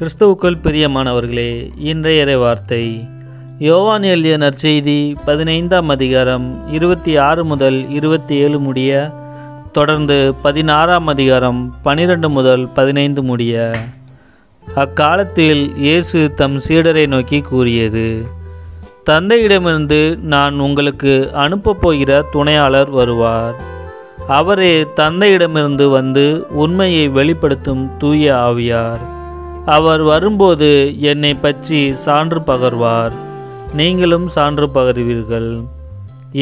கிறிஸ்துவுக்குள் பிரியமானவர்களே, இன்றைய இறை வார்த்தை யோவான் எழுதிய நற்செய்தி 15ஆம் அதிகாரம் 26 முதல் 27 முடிய, தொடர்ந்து 16ஆம் அதிகாரம் 12 முதல் 15 முடிய. அக்காலத்தில் இயேசு தம் சீடரை நோக்கி கூறியது: தந்தையிடமிருந்து நான் உங்களுக்கு அனுப்பப் போகிற துணையாளர் வருவார். அவரே தந்தையிடமிருந்து வந்து உண்மையை வெளிப்படுத்தும் தூய ஆவியார். அவர் வரும்போது என்னை பற்றி சான்று பகர்வார். நீங்களும் சான்று பகர்வீர்கள்,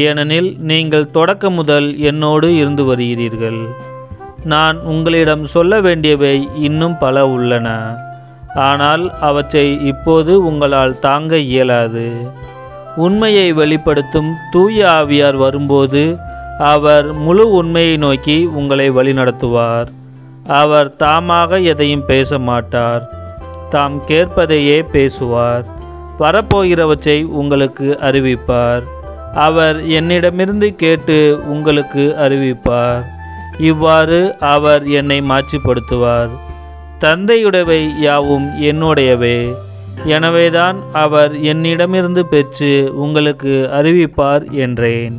ஏனெனில் நீங்கள் தொடக்க முதல் என்னோடு இருந்து வருகிறீர்கள். நான் உங்களிடம் சொல்ல வேண்டியவை இன்னும் பல உள்ளன, ஆனால் அவற்றை இப்போது உங்களால் தாங்க இயலாது. உண்மையை வெளிப்படுத்தும் தூய ஆவியார் வரும்போது அவர் முழு உண்மையை நோக்கி உங்களை வழிநடத்துவார். அவர் தாமாக எதையும் பேச மாட்டார், தாம் கேட்பதையே பேசுவார். வரப்போகிறவற்றை உங்களுக்கு அறிவிப்பார். அவர் என்னிடமிருந்து கேட்டு உங்களுக்கு அறிவிப்பார். இவ்வாறு அவர் என்னை மாட்சிப்படுத்துவார். தந்தையுடையவை யாவும் என்னுடையவே. எனவேதான் அவர் என்னிடமிருந்து பெற்று உங்களுக்கு அறிவிப்பார் என்றேன்.